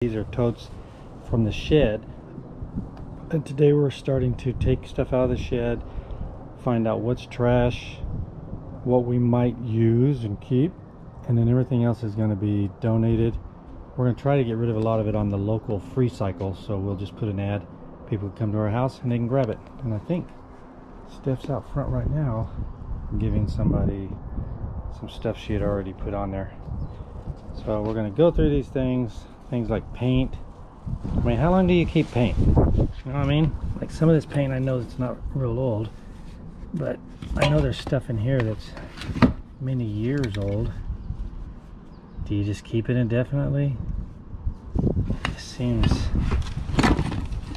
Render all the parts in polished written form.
These are totes from the shed, and today we're starting to take stuff out of the shed, find out what's trash, what we might use and keep, and then everything else is going to be donated. We're going to try to get rid of a lot of it on the local free cycle, so we'll just put an ad. People can come to our house and they can grab it. And I think Steph's out front right now giving somebody some stuff she had already put on there. So we're going to go through these things like paint. I mean, how long do you keep paint? You know what I mean? Like some of this paint, I know it's not real old, but I know there's stuff in here that's many years old. Do you just keep it indefinitely? It seems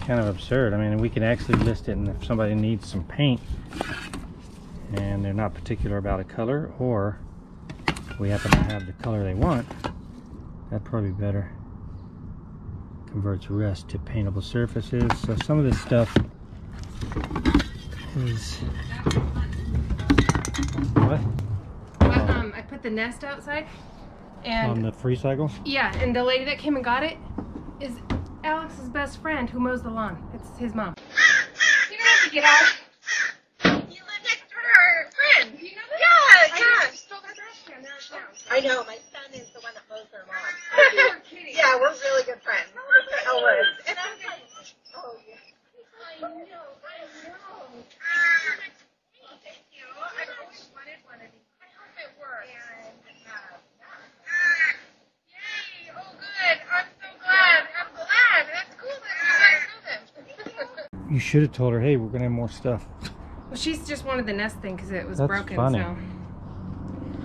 kind of absurd. I mean, we can actually list it, and if somebody needs some paint and they're not particular about a color, or we happen to have the color they want, that'd probably be better. Converts rust to paintable surfaces. So some of this stuff is what? I put the nest outside, and on the free cycle. Yeah, and the lady that came and got it is Alex's best friend who mows the lawn. It's his mom. You don't have to get out. You live next to her friend. You know that? Yeah. I stole her trash can. Now it's down. I know. My son is the one that mows her lawn. You're kidding. Yeah, we're really good friends. Always. And I'm like, oh yeah. I know. Thank you. I've always wanted one of these. I hope it works. Yay! Oh, good. I'm so glad. I'm glad. That's cool that you guys know them. You should have told her, hey, we're gonna have more stuff. Well, she's just wanted the nest thing because it was That's broken. funny. So,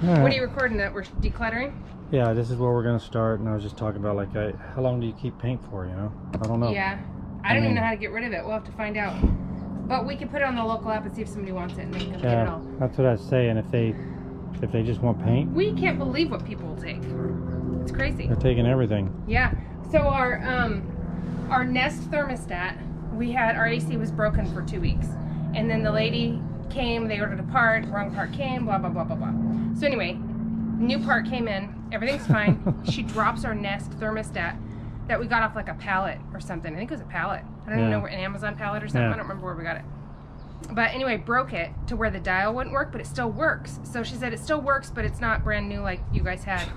Right. what are you recording? That we're decluttering? Yeah, this is where we're gonna start, and I was just talking about like, how long do you keep paint for? You know, I don't know. Yeah, I don't even know how to get rid of it. We'll have to find out. But we can put it on the local app and see if somebody wants it, and they can come get it all. That's what I was saying. If they just want paint, We can't believe what people will take. It's crazy. they're taking everything. Yeah. So our Nest thermostat, we had our AC was broken for 2 weeks, and then the lady came. They ordered a part. Wrong part came. Blah blah blah blah blah. So anyway, new part came in. Everything's fine. She drops our Nest thermostat that we got off like a pallet or something. I think it was a pallet. I don't even know, an Amazon pallet or something. Yeah. I don't remember where we got it. But anyway, broke it to where the dial wouldn't work, but it still works. So she said it still works, but it's not brand new like you guys had.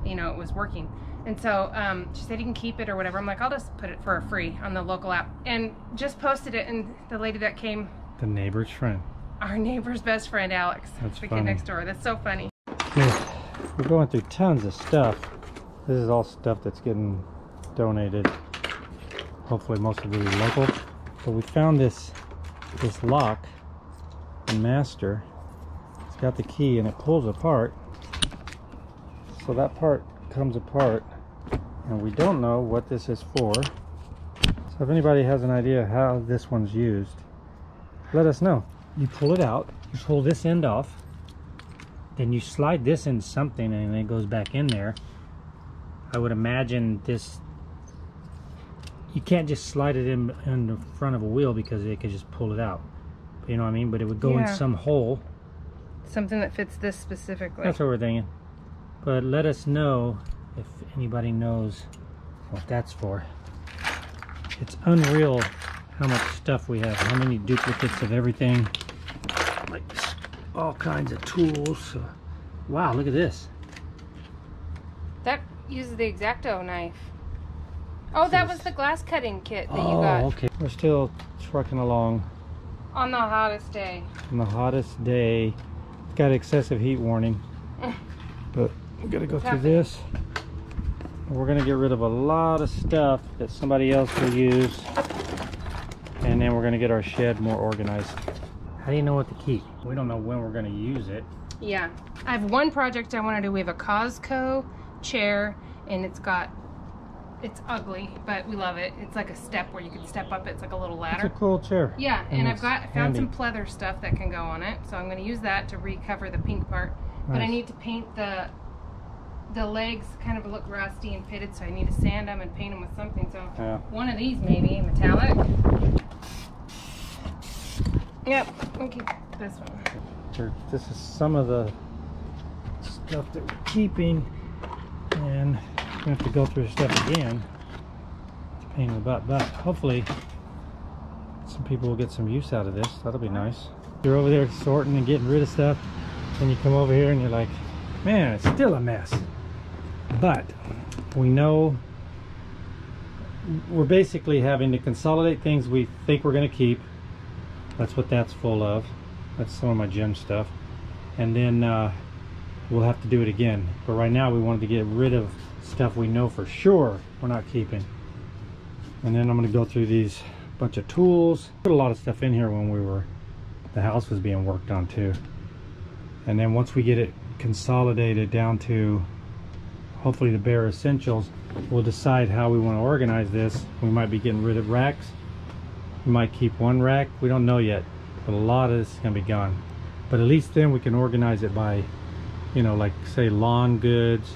You know, it was working. And so she said you can keep it or whatever. I'm like, I'll just put it for free on the local app. And just posted it, and the lady that came, The neighbor's friend. our neighbor's best friend, Alex. That's the funny. kid next door. That's so funny. We're going through tons of stuff. This is all stuff that's getting donated. Hopefully most of it is local. But we found this lock, the master. It's got the key and it pulls apart. So that part comes apart, and we don't know what this is for. So if anybody has an idea how this one's used, let us know. You pull it out, you pull this end off, then you slide this into something and it goes back in there. I would imagine this, you can't just slide it in the front of a wheel because it could just pull it out. You know what I mean? But it would go in some hole. Something that fits this specifically. That's what we're thinking. But let us know if anybody knows what that's for. It's unreal how much stuff we have, how many duplicates of everything. Like all kinds of tools. Wow, look at this. That uses the X-Acto knife. Oh, that was the glass cutting kit that you got. Oh, okay. We're still trucking along On the hottest day. on the hottest day. It's got excessive heat warning. But we're gonna go through this. We're gonna get rid of a lot of stuff that somebody else will use. And then we're gonna get our shed more organized. How do you know what to keep? We don't know when we're gonna use it. Yeah. I have one project I want to do. We have a Costco chair, and it's ugly, but we love it. It's like a step where you can step up. It's like a little ladder. It's a cool chair. Yeah, and I found handy. some pleather stuff that can go on it, so I'm going to use that to recover the pink part. Nice. But I need to paint the legs, kind of look rusty and pitted, so I need to sand them and paint them with something. So one of these maybe metallic. Yep. Okay, this one. This is some of the stuff that we're keeping, and we have to go through stuff again. pain in the butt, but hopefully some people will get some use out of this. That'll be nice. You're over there sorting and getting rid of stuff, and you come over here and you're like, man, it's still a mess. But we know we're basically having to consolidate things we think we're going to keep. That's what that's full of. That's some of my gym stuff. And then we'll have to do it again. But right now we wanted to get rid of stuff we know for sure we're not keeping. And then I'm going to go through these bunch of tools. Put a lot of stuff in here when the house was being worked on too. And then once we get it consolidated down to hopefully the bare essentials, we'll decide how we want to organize this. We might be getting rid of racks. We might keep one rack. We don't know yet, but a lot of this is going to be gone. But at least then we can organize it by, you know, like say lawn goods,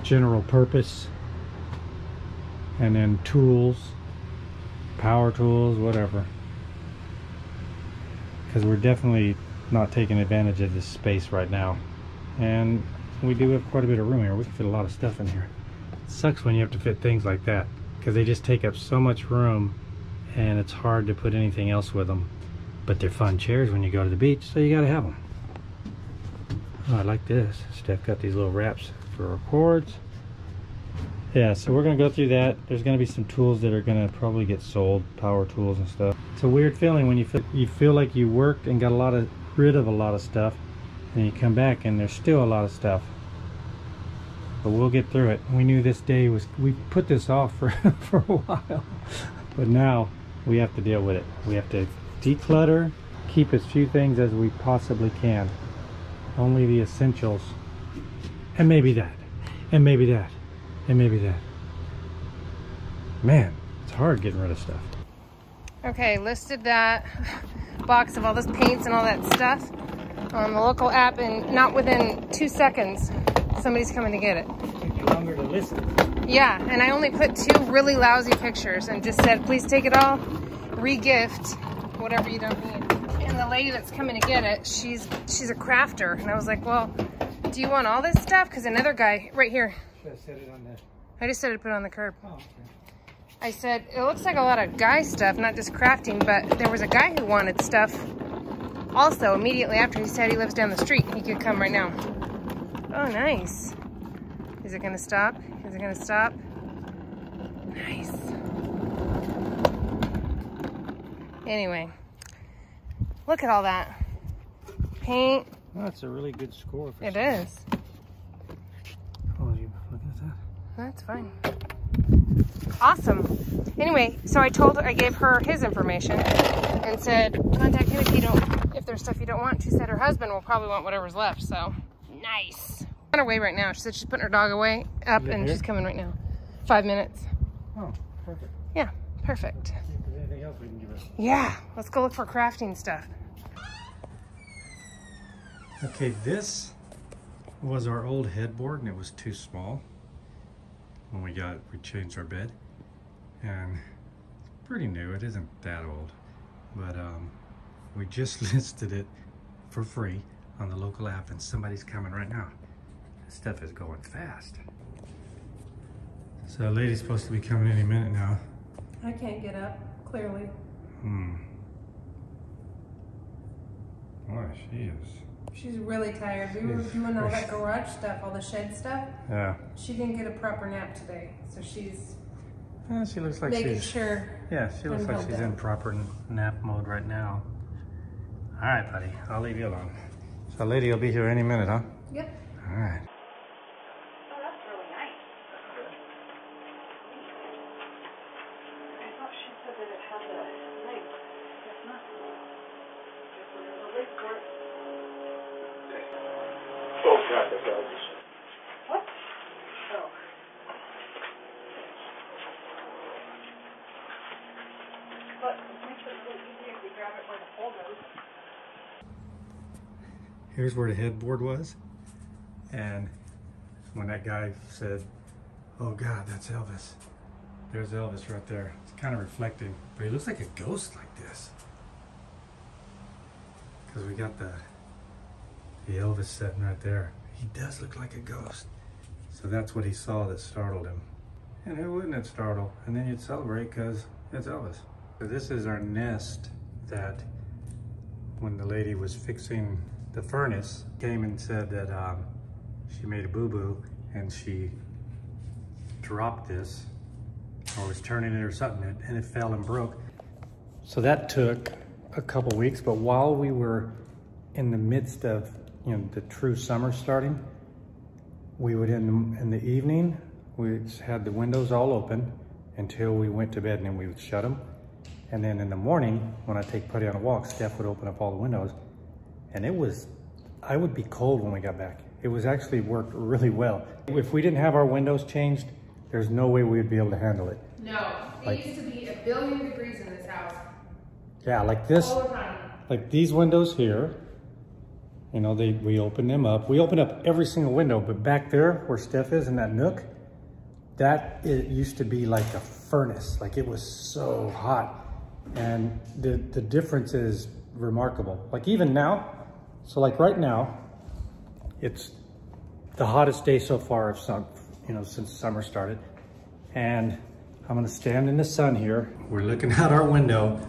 general purpose, and then tools, power tools, whatever. Because we're definitely not taking advantage of this space right now. And we do have quite a bit of room here. We can fit a lot of stuff in here. It sucks when you have to fit things like that, because they just take up so much room and it's hard to put anything else with them. But they're fun chairs when you go to the beach, so you gotta have them. Oh, I like this. Steph got these little wraps for our cords. Yeah, so we're gonna go through that. There's gonna be some tools that are gonna probably get sold, power tools and stuff. It's a weird feeling when you feel like you worked and got rid of a lot of stuff, and you come back and there's still a lot of stuff. But we'll get through it. We knew this day was, we put this off for for a while, but now we have to deal with it. We have to declutter, keep as few things as we possibly can. Only the essentials, and maybe that, and maybe that, and maybe that. Man, it's hard getting rid of stuff. Okay, listed that box of all this paints and all that stuff on the local app, and not within 2 seconds somebody's coming to get it. It'd be longer to list it. Yeah, and I only put 2 really lousy pictures and just said, please take it all, re-gift whatever you don't need. And the lady that's coming to get it, she's a crafter, and I was like, well, do you want all this stuff? Because another guy right here. Should I set it on the... I just said to put it on the curb. Oh, okay. I said, it looks like a lot of guy stuff, not just crafting, but there was a guy who wanted stuff also immediately after. He said he lives down the street. He could come right now. Oh, nice. Is it gonna stop? Is it gonna stop? Nice. Anyway, look at all that paint. Oh, that's a really good score. For it is. Oh, you look at that. That's fine. Awesome. Anyway, so I gave her his information and said, contact him if there's stuff you don't want. She said her husband will probably want whatever's left, so nice. On her way right now. She said she's putting her dog away up and she's coming right now. 5 minutes. Oh, perfect. Yeah, perfect. See if there's anything else we can give her. Yeah, let's go look for crafting stuff. Okay, this was our old headboard, and it was too small when we changed our bed, and it's pretty new. It isn't that old, but we just listed it for free on the local app, and somebody's coming right now. This stuff is going fast. So a lady's supposed to be coming any minute now. I can't get up, clearly. Boy, she is. She's really tired. We were doing all that garage stuff, all the shed stuff. Yeah. She didn't get a proper nap today, so she's She looks like making she's... sure. Yeah, she looks like she's in proper nap mode right now. All right, buddy. I'll leave you alone. So lady will be here any minute, huh? Yep. All right. Oh, that's really nice. I thought she said that it had a leg. It's not. There's a leg for it. Oh, God, that's obvious. What? Oh. But it makes it really easy if we grab it where the hole goes. Here's where the headboard was. And when that guy said, oh God, that's Elvis. There's Elvis right there. It's kind of reflecting, but he looks like a ghost like this. Because we got the Elvis sitting right there. He does look like a ghost. So that's what he saw that startled him. And who wouldn't it startle? And then you'd celebrate because it's Elvis. So this is our nest that when the lady was fixing the furnace, came and said that she made a boo-boo and she dropped this or was turning it or something and it fell and broke. So that took a couple weeks, but while we were in the midst of, you know, the true summer starting, we would in the evening, we had the windows all open until we went to bed, and then we would shut them. And then in the morning, when I take Putty on a walk, Steph would open up all the windows, and I would be cold when we got back. It was actually worked really well. If we didn't have our windows changed, there's no way we'd be able to handle it. No, it used to be 1 billion degrees in this house. Yeah, like this, All the time. like these windows here, you know, we open them up. We open up every single window, but back there where Steph is in that nook, it used to be like a furnace. Like it was so hot. And the difference is remarkable. Like even now, so like right now, it's the hottest day so far of since summer started. And I'm gonna stand in the sun here. We're looking out our window.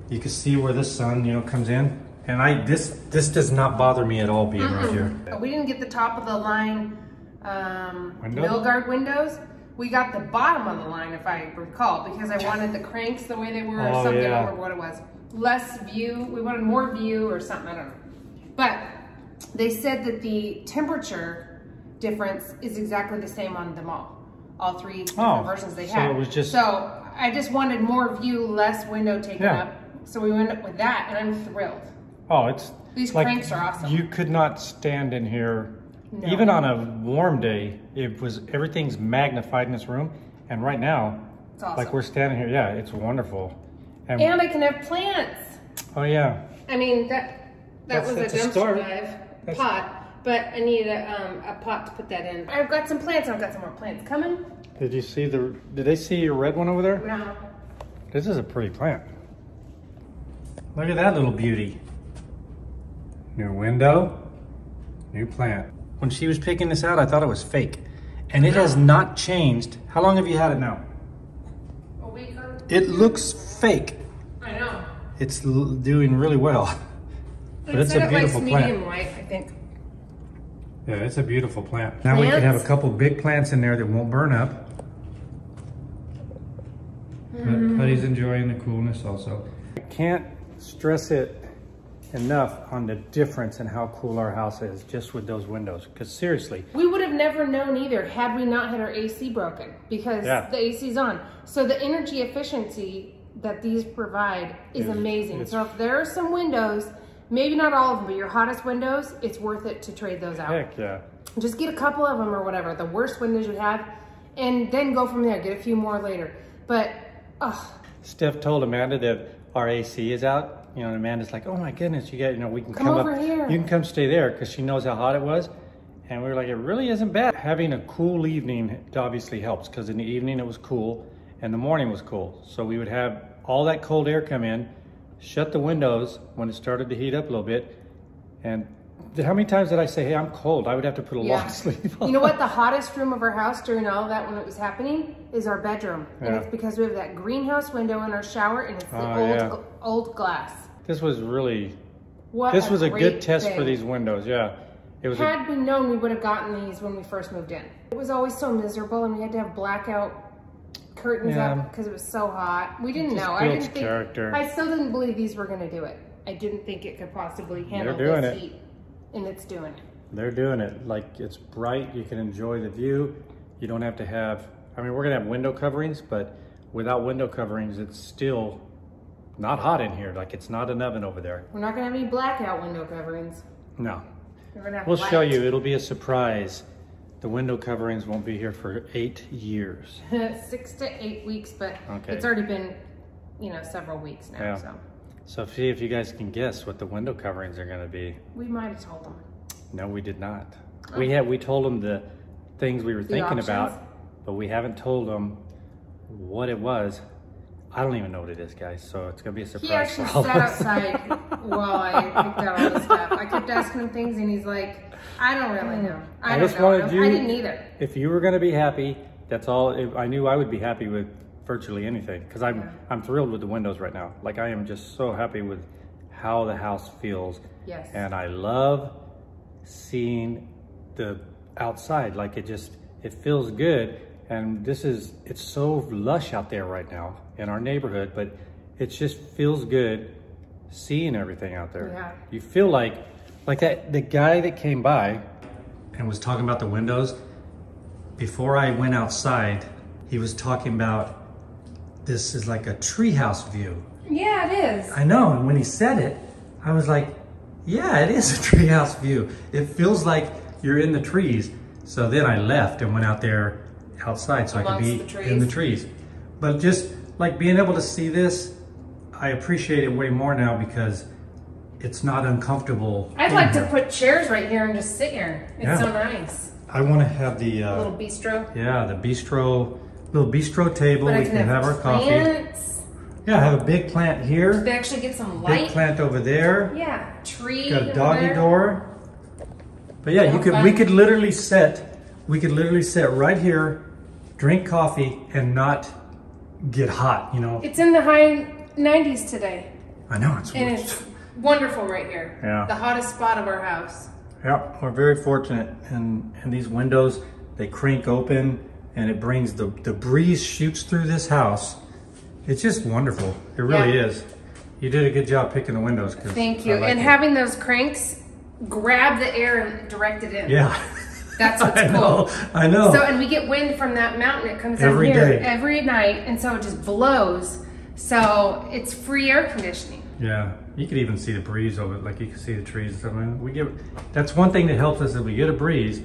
You can see where the sun, you know, comes in. And this does not bother me at all being right here. We didn't get the top of the line mill guard windows. We got the bottom of the line, if I recall, because I wanted the cranks the way they were or something. I don't remember what it was. Less view, we wanted more view or something, I don't know. But they said that the temperature difference is exactly the same on them all 3 different versions they had. So it was just... So I just wanted more view, less window taken up. So we went up with that, and I'm thrilled. Oh, these like, cranks are awesome. You could not stand in here, no. Even on a warm day. Everything's magnified in this room, and right now, it's awesome. Like we're standing here, yeah, it's wonderful. And I can have plants. Oh yeah. I mean that was a dumpster dive pot, but I need a pot to put that in. I've got some plants. I've got some more plants coming. Did they see your red one over there? No. This is a pretty plant. Look at that little beauty. New window, new plant. When she was picking this out, I thought it was fake. And it has not changed. How long have you had it now? A week or... It looks fake. I know. It's doing really well. But it's a beautiful plant. Medium light, I think. Yeah, it's a beautiful plant. Now we can have a couple big plants in there that won't burn up. But he's enjoying the coolness also. I can't stress it enough on the difference in how cool our house is just with those windows, because seriously, we would have never known either had we not had our AC broken, because the AC's on. So the energy efficiency that these provide is amazing. So if there are some windows, maybe not all of them, but your hottest windows, it's worth it to trade those out. Heck yeah. Just get a couple of them or whatever, the worst windows you have, and then go from there, get a few more later. But Steph told Amanda that our AC is out. You know, and Amanda's like, oh my goodness, we can come over up here. You can come stay there, because she knows how hot it was. And we were like, it really isn't bad. Having a cool evening obviously helps, because in the evening it was cool and the morning was cool. So we would have all that cold air come in, shut the windows when it started to heat up a little bit. And how many times did I say, hey, I'm cold? I would have to put a long sleeve on. You know what? The hottest room of our house during all of that when it was happening is our bedroom. And it's because we have that greenhouse window in our shower, and it's the old glass. This was really, this was a good test for these windows, It was Had we known, we would have gotten these when we first moved in. It was always so miserable, and we had to have blackout curtains up because it was so hot. We didn't know. I still didn't believe these were going to do it. I didn't think it could possibly handle this heat. And it's doing it. They're doing it. Like, it's bright. You can enjoy the view. You don't have to have, I mean, we're going to have window coverings, but without window coverings, it's still not hot in here. Like, it's not an oven over there. We're not going to have any blackout window coverings. No. We're gonna have we'll show you. It'll be a surprise. The window coverings won't be here for 8 years. 6 to 8 weeks, but it's already been, several weeks now. So see if you guys can guess what the window coverings are going to be. We might have told them. No, we did not. We told them the things we were thinking about, but we haven't told them what it was. I don't even know what it is, guys, so it's going to be a surprise. He actually sat outside while I picked out all the stuff. I kept asking him things, and he's like, I don't really know. I didn't either. If you were going to be happy, That's all. I knew I would be happy with virtually anything because I'm thrilled with the windows right now. Like I am just so happy with how the house feels. Yes. And I love seeing the outside. Like it feels good. And it's so lush out there right now in our neighborhood, but it just feels good seeing everything out there. Yeah. You feel like the guy that came by and was talking about the windows, before I went outside, he was talking about this is like a treehouse view. Yeah, it is. I know, and when he said it, I was like, yeah, it is a treehouse view. It feels like you're in the trees. So then I left and went out there outside so I could be in the trees. But just like being able to see this, I appreciate it way more now because it's not uncomfortable. I'd like to put chairs right here and just sit here. It's so nice. I want to have the little bistro. Yeah, the little bistro table. But we can have our coffee. Yeah, I have a big plant here. They actually get some light. Big plant over there. Yeah, tree. Got a doggy door. But yeah, we could literally sit right here, drink coffee, and not get hot, you know. It's in the high 90s today. I know, it's wonderful right here. Yeah. The hottest spot of our house. Yeah, we're very fortunate. And these windows, they crank open and it brings the breeze shoots through this house. It's just wonderful. It really is. You did a good job picking the windows. Thank you. And having those cranks grab the air and direct it in. Yeah. That's what's cool. I know. So, and we get wind from that mountain. It comes every in here day. every night. And so it just blows. So it's free air conditioning. Yeah. You could even see the breeze over it. Like you can see the trees. I mean, that's one thing that helps us is we get a breeze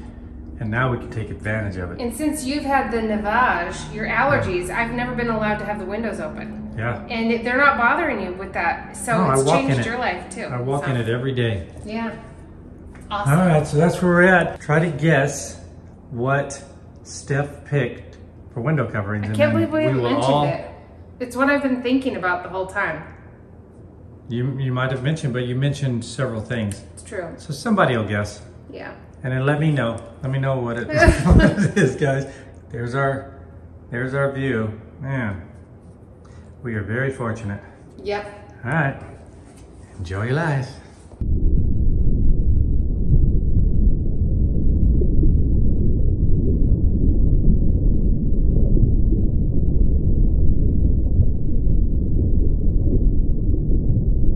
and now we can take advantage of it. And since you've had the nevage, your allergies, I've never been allowed to have the windows open. Yeah. And they're not bothering you with that. So it's changed your life too. I walk in it every day. Yeah. Awesome. All right, so that's where we're at. Try to guess what Steph picked for window coverings. I can't believe we haven't mentioned it. It's what I've been thinking about the whole time. You might have mentioned, but you mentioned several things. It's true. So somebody will guess. Yeah. And then let me know. Let me know what it is, guys. There's our view. Man, we are very fortunate. Yep. All right. Enjoy your life.